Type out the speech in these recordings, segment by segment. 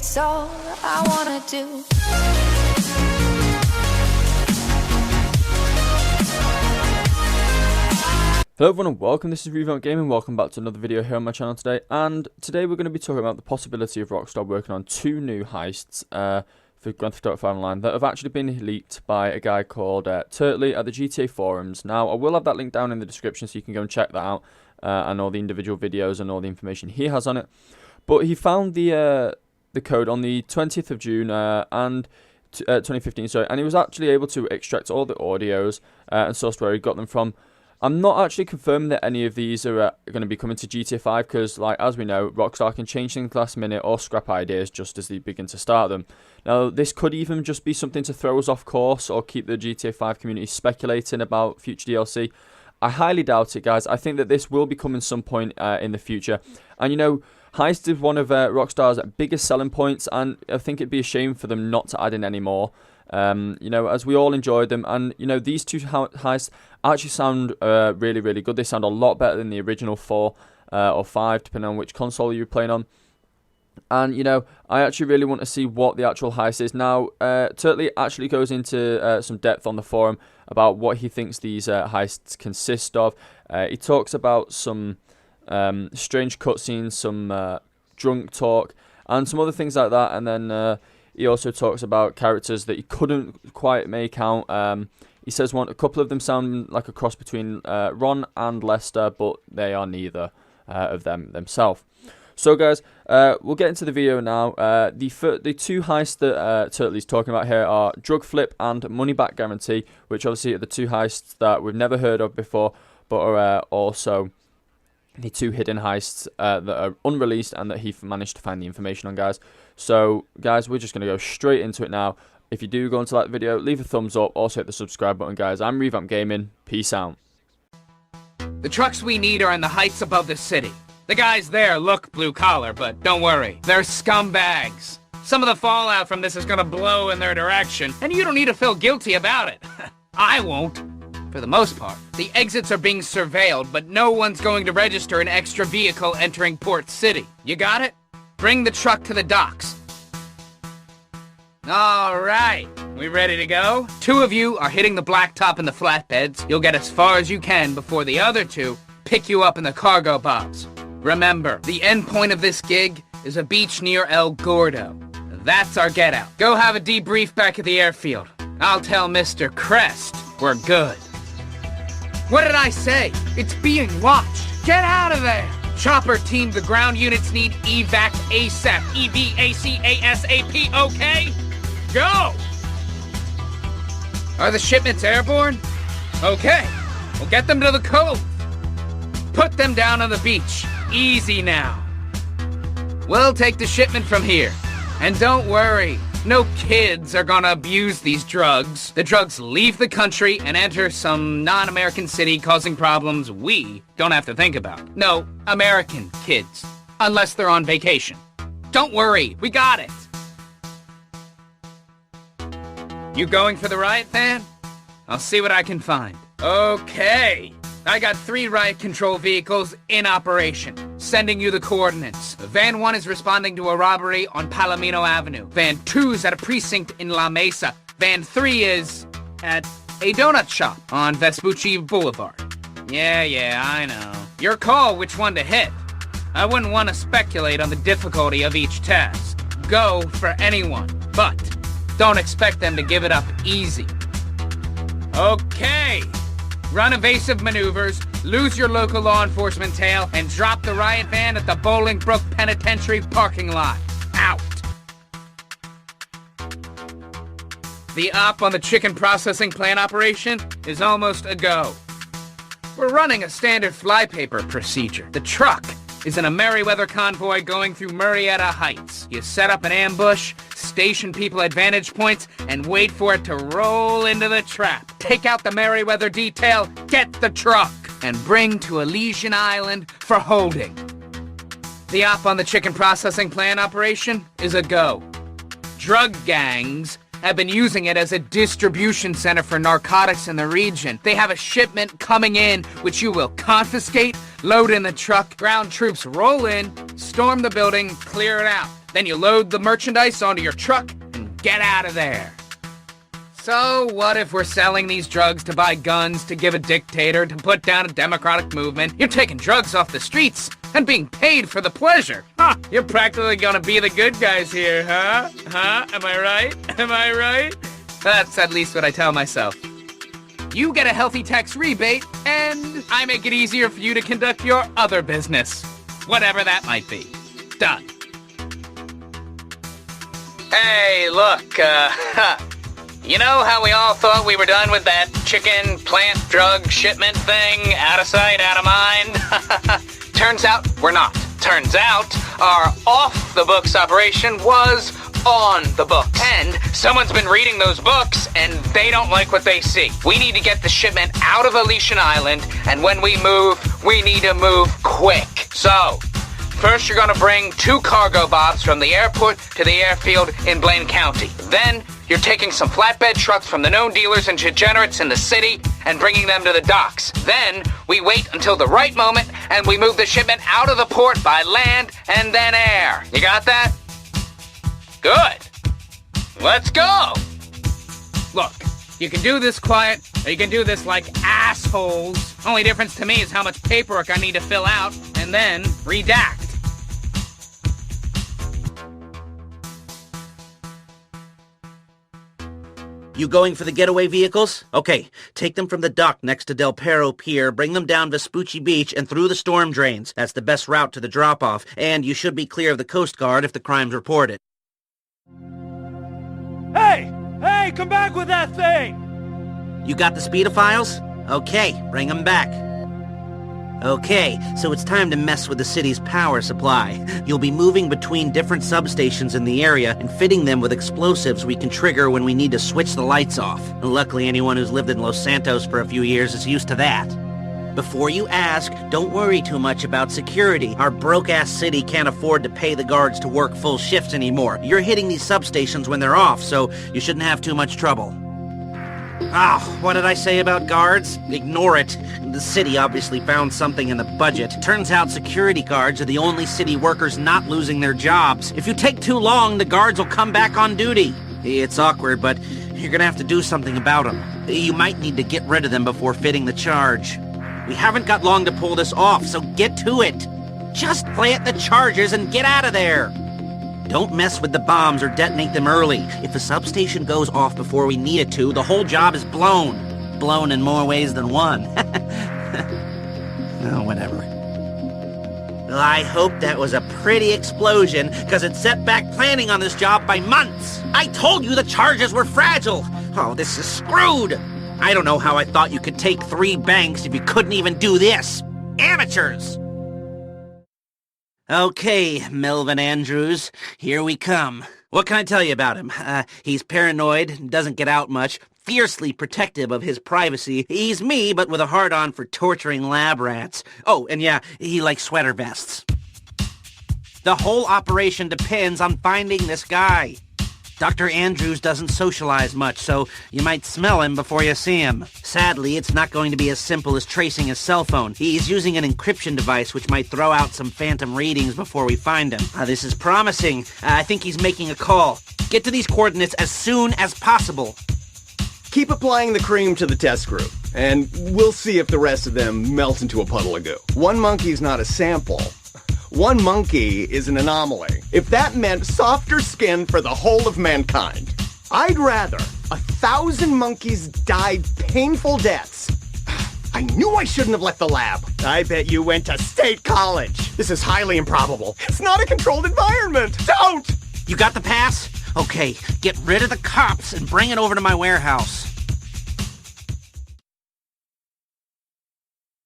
It's all I wanna do. Hello everyone and welcome, this is Revamp Gaming, welcome back to another video here on my channel today, and today we're going to be talking about the possibility of Rockstar working on two new heists for Grand Theft Auto 5 Online that have actually been leaked by a guy called Turtley at the GTA forums. Now, I will have that link down in the description so you can go and check that out, and all the individual videos and all the information he has on it. But he found the code on the 20th of June, 2015, sorry, and he was actually able to extract all the audios and source where he got them from. I'm not actually confirming that any of these are going to be coming to GTA 5 because, like, as we know, Rockstar can change things last minute or scrap ideas just as they begin to start them. Now, this could even just be something to throw us off course or keep the GTA 5 community speculating about future DLC. I highly doubt it, guys. I think that this will be coming some point in the future. And, you know, Heist is one of Rockstar's biggest selling points, and I think it'd be a shame for them not to add in any more. You know, as we all enjoyed them, and you know, these two heists actually sound really, really good. They sound a lot better than the original 4 or 5, depending on which console you're playing on. And you know, I actually really want to see what the actual heist is. Now, Turtley actually goes into some depth on the forum about what he thinks these heists consist of. He talks about some strange cutscenes, some drunk talk, and some other things like that, and then he also talks about characters that he couldn't quite make out. He says a couple of them sound like a cross between Ron and Lester, but they are neither of them themselves. So, guys, we'll get into the video now. The two heists that Turtley's talking about here are Drug Flip and Money Back Guarantee, which obviously are the two heists that we've never heard of before, but are also the two hidden heists that are unreleased and that he managed to find the information on, guys. So, guys, we're just going to go straight into it now. If you do go into that video, leave a thumbs up. Also hit the subscribe button, guys. I'm Revamp Gaming. Peace out. The trucks we need are in the heights above the city. The guys there look blue-collar, but don't worry. They're scumbags. Some of the fallout from this is going to blow in their direction, and you don't need to feel guilty about it. I won't. For the most part. The exits are being surveilled, but no one's going to register an extra vehicle entering Port City. You got it? Bring the truck to the docks. Alright, we ready to go? 2 of you are hitting the blacktop in the flatbeds. You'll get as far as you can before the other 2 pick you up in the cargo bobs. Remember, the end point of this gig is a beach near El Gordo. That's our get out. Go have a debrief back at the airfield. I'll tell Mr. Crest we're good. What did I say? It's being watched. Get out of there! Chopper team, the ground units need evac ASAP. EVAC-ASAP, okay? Go! Are the shipments airborne? Okay, we'll get them to the cove. Put them down on the beach. Easy now. We'll take the shipment from here. And don't worry, no kids are gonna abuse these drugs. The drugs leave the country and enter some non-American city causing problems we don't have to think about. No, American kids. Unless they're on vacation. Don't worry, we got it. You going for the riot van? I'll see what I can find. Okay. I got 3 riot control vehicles in operation. Sending you the coordinates. Van 1 is responding to a robbery on Palomino Avenue. Van 2 is at a precinct in La Mesa. Van 3 is at a donut shop on Vespucci Boulevard. Yeah, I know. Your call which one to hit. I wouldn't want to speculate on the difficulty of each task. Go for anyone, but don't expect them to give it up easy. Okay. Run evasive maneuvers, lose your local law enforcement tail, and drop the riot van at the Bolingbrook Penitentiary parking lot. Out! The op on the chicken processing plant operation is almost a go. We're running a standard flypaper procedure. The truck is in a Merryweather convoy going through Murrieta Heights. You set up an ambush, station people at vantage points, and wait for it to roll into the trap. Take out the Merryweather detail, get the truck, and bring to Elysian Island for holding. The op on the chicken processing plant operation is a go. Drug gangs have been using it as a distribution center for narcotics in the region. They have a shipment coming in, which you will confiscate, load in the truck, ground troops roll in, storm the building, clear it out. Then you load the merchandise onto your truck and get out of there. So what if we're selling these drugs to buy guns, to give a dictator, to put down a democratic movement? You're taking drugs off the streets and being paid for the pleasure. Huh, you're practically gonna be the good guys here, huh? Huh? Am I right? Am I right? That's at least what I tell myself. You get a healthy tax rebate, and I make it easier for you to conduct your other business. Whatever that might be. Done. Hey, look, you know how we all thought we were done with that chicken plant drug shipment thing? Out of sight, out of mind? Turns out we're not. Turns out our off-the-books operation was on the books. And someone's been reading those books, and they don't like what they see. We need to get the shipment out of Elysian Island, and when we move, we need to move quick. So, first you're gonna bring 2 cargo bobs from the airport to the airfield in Blaine County. Then, you're taking some flatbed trucks from the known dealers and degenerates in the city and bringing them to the docks. Then, we wait until the right moment and we move the shipment out of the port by land and then air. You got that? Good. Let's go. Look, you can do this quiet, or you can do this like assholes. Only difference to me is how much paperwork I need to fill out and then redact. You going for the getaway vehicles? Okay, take them from the dock next to Del Perro Pier, bring them down Vespucci Beach and through the storm drains. That's the best route to the drop-off, and you should be clear of the Coast Guard if the crime's reported. Hey! Hey, come back with that thing! You got the speedophiles? Okay, bring them back. Okay, so it's time to mess with the city's power supply. You'll be moving between different substations in the area and fitting them with explosives we can trigger when we need to switch the lights off. Luckily, anyone who's lived in Los Santos for a few years is used to that. Before you ask, don't worry too much about security. Our broke-ass city can't afford to pay the guards to work full shifts anymore. You're hitting these substations when they're off, so you shouldn't have too much trouble. What did I say about guards? Ignore it. The city obviously found something in the budget. Turns out security guards are the only city workers not losing their jobs. If you take too long, the guards will come back on duty. It's awkward, but you're gonna have to do something about them. You might need to get rid of them before fitting the charge. We haven't got long to pull this off, so get to it. Just plant the charges and get out of there. Don't mess with the bombs or detonate them early. If a substation goes off before we need it to, the whole job is blown. Blown in more ways than one. Oh, whatever. Well, I hope that was a pretty explosion, because it set back planning on this job by months. I told you the charges were fragile. Oh, this is screwed. I don't know how I thought you could take 3 banks if you couldn't even do this. Amateurs! Okay, Melvin Andrews, here we come. What can I tell you about him? He's paranoid, doesn't get out much, fiercely protective of his privacy. He's me, but with a hard-on for torturing lab rats. Oh, and yeah, he likes sweater vests. The whole operation depends on finding this guy. Dr. Andrews doesn't socialize much, so you might smell him before you see him. Sadly, it's not going to be as simple as tracing his cell phone. He's using an encryption device which might throw out some phantom readings before we find him. This is promising. I think he's making a call. Get to these coordinates as soon as possible. Keep applying the cream to the test group, and we'll see if the rest of them melt into a puddle of goo. One monkey's not a sample. One monkey is an anomaly. If that meant softer skin for the whole of mankind, I'd rather 1,000 monkeys died painful deaths. I knew I shouldn't have left the lab. I bet you went to state college. This is highly improbable. It's not a controlled environment. Don't! You got the pass? Okay, get rid of the cops and bring it over to my warehouse.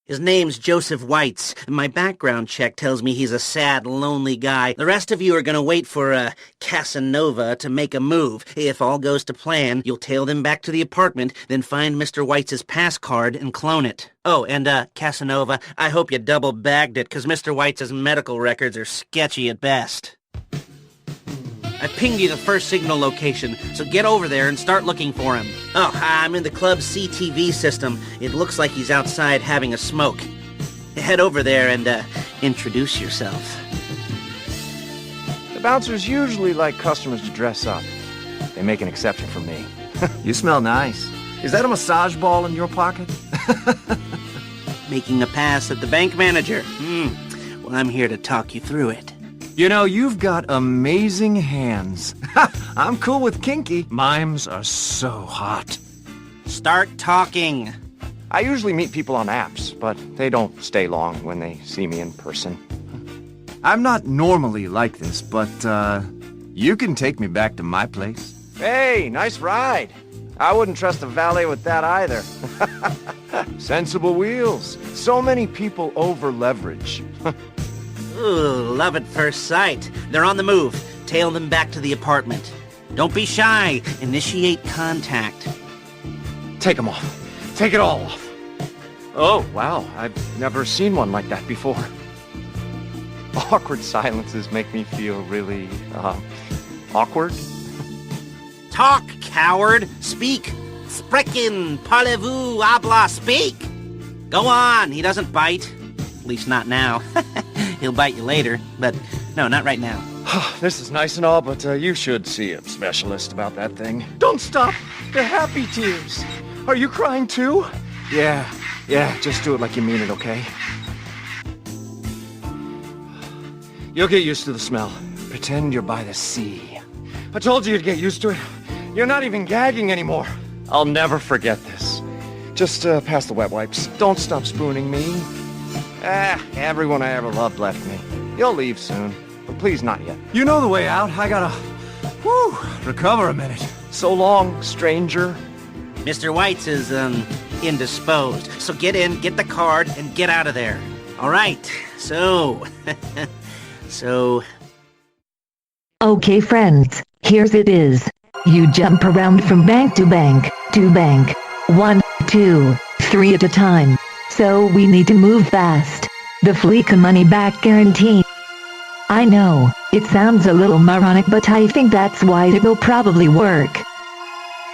His name's Joseph Weitz, and my background check tells me he's a sad, lonely guy. The rest of you are gonna wait for, Casanova to make a move. If all goes to plan, you'll tail them back to the apartment, then find Mr. Weitz's pass card and clone it. Oh, and, Casanova, I hope you double-bagged it, 'cause Mr. Weitz's medical records are sketchy at best. I pinged you the first signal location, so get over there and start looking for him. Oh, I'm in the club's CTV system. It looks like he's outside having a smoke. Head over there and, introduce yourself. Bouncers usually like customers to dress up. They make an exception for me. You smell nice. Is that a massage ball in your pocket? Making a pass at the bank manager. Well, I'm here to talk you through it. You know, you've got amazing hands. I'm cool with kinky. Mimes are so hot. Start talking. I usually meet people on apps, but they don't stay long when they see me in person. I'm not normally like this, but, you can take me back to my place. Hey, nice ride. I wouldn't trust a valet with that either. Sensible wheels. So many people over-leverage. Ooh, love at first sight. They're on the move. Tail them back to the apartment. Don't be shy. Initiate contact. Take them off. Take it all off. Oh, wow. I've never seen one like that before. Awkward silences make me feel really, awkward. Talk, coward! Speak! Sprechen! Parlez-vous! Habla! Speak! Go on! He doesn't bite. At least not now. He'll bite you later, but no, not right now. This is nice and all, but you should see a specialist about that thing. Don't stop! They're happy tears! Are you crying too? Yeah, just do it like you mean it, okay? You'll get used to the smell. Pretend you're by the sea. I told you to get used to it. You're not even gagging anymore. I'll never forget this. Just pass the wet wipes. Don't stop spooning me. Everyone I ever loved left me. You'll leave soon, but please not yet. You know the way out. I gotta, recover a minute. So long, stranger. Mr. White's is, indisposed. So get in, get the card, and get out of there. All right, so... Okay friends, here's it is. You jump around from bank to bank, 1, 2, 3 at a time. So we need to move fast. The Fleeca money back guarantee. I know, it sounds a little moronic, but I think that's why it will probably work.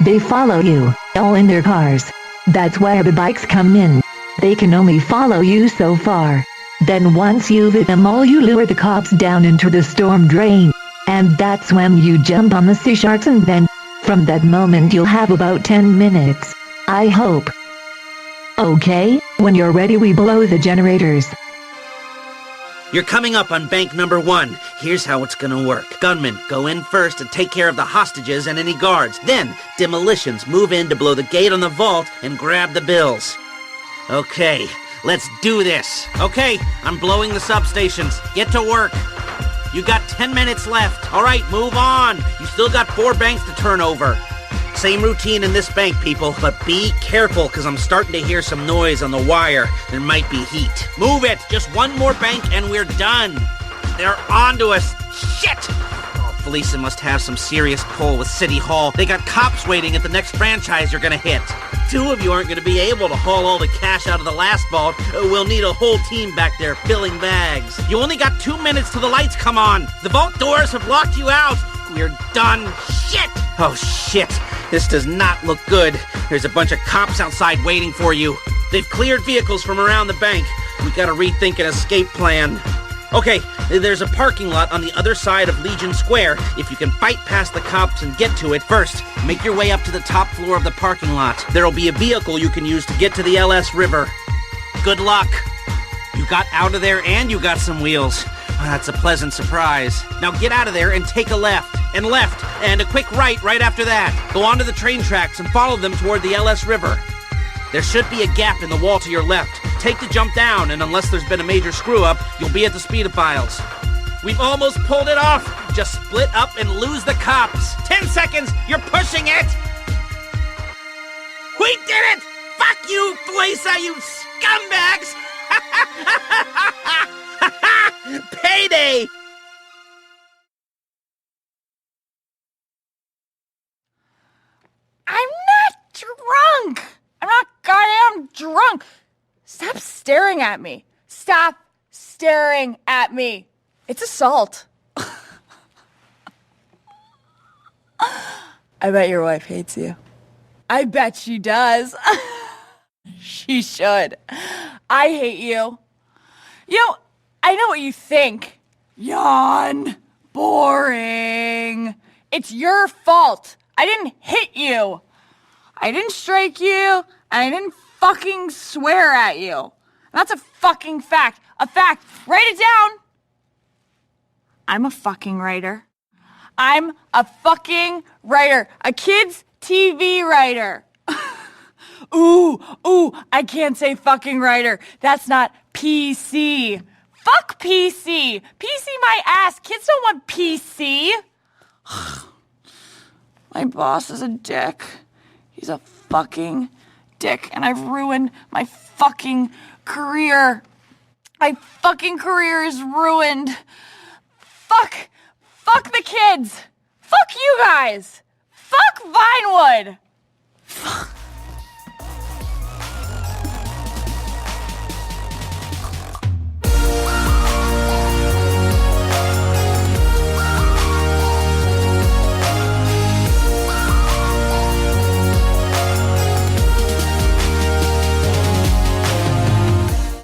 They follow you, all in their cars. That's where the bikes come in. They can only follow you so far. Then once you've hit them all, you lure the cops down into the storm drain. And that's when you jump on the sea sharks, and then, from that moment you'll have about 10 minutes. I hope. Okay, when you're ready we blow the generators. You're coming up on bank number 1. Here's how it's gonna work. Gunmen, go in first to take care of the hostages and any guards. Then, demolitions move in to blow the gate on the vault and grab the bills. Okay, let's do this. Okay, I'm blowing the substations. Get to work. You got 10 minutes left. All right, move on. You still got 4 banks to turn over. Same routine in this bank, people, but be careful, because I'm starting to hear some noise on the wire. There might be heat. Move it! Just one more bank and we're done. They're onto us. Shit! Oh, Felisa must have some serious pull with City Hall. They got cops waiting at the next franchise you're gonna hit. 2 of you aren't gonna be able to haul all the cash out of the last vault. We'll need a whole team back there filling bags. You only got 2 minutes till the lights come on. The vault doors have locked you out. We're done. Shit! Oh, shit. This does not look good. There's a bunch of cops outside waiting for you. They've cleared vehicles from around the bank. We gotta rethink an escape plan. Okay, there's a parking lot on the other side of Legion Square. If you can fight past the cops and get to it, first, make your way up to the top floor of the parking lot. There'll be a vehicle you can use to get to the LS River. Good luck. You got out of there and you got some wheels. That's a pleasant surprise. Now get out of there and take a left, and a quick right after that. Go onto the train tracks and follow them toward the LS River. There should be a gap in the wall to your left. Take the jump down, and unless there's been a major screw-up, you'll be at the speedophiles. We've almost pulled it off. Just split up and lose the cops. 10 seconds, you're pushing it! We did it! Fuck you, Felisa, you scumbags! Payday! I'm not drunk! I'm not goddamn drunk! Stop staring at me! Stop staring at me! It's assault. I bet your wife hates you. I bet she does. She should. I hate you. You know, I know what you think. Yawn. Boring. It's your fault. I didn't hit you. I didn't strike you. And I didn't fucking swear at you. That's a fucking fact. A fact. Write it down. I'm a fucking writer. I'm a fucking writer. A kid's TV writer. Ooh, I can't say fucking writer. That's not PC. Fuck PC. PC my ass. Kids don't want PC. My boss is a dick. He's a fucking dick. And I've ruined my fucking career. My fucking career is ruined. Fuck the kids. Fuck you guys. Fuck Vinewood. Fuck.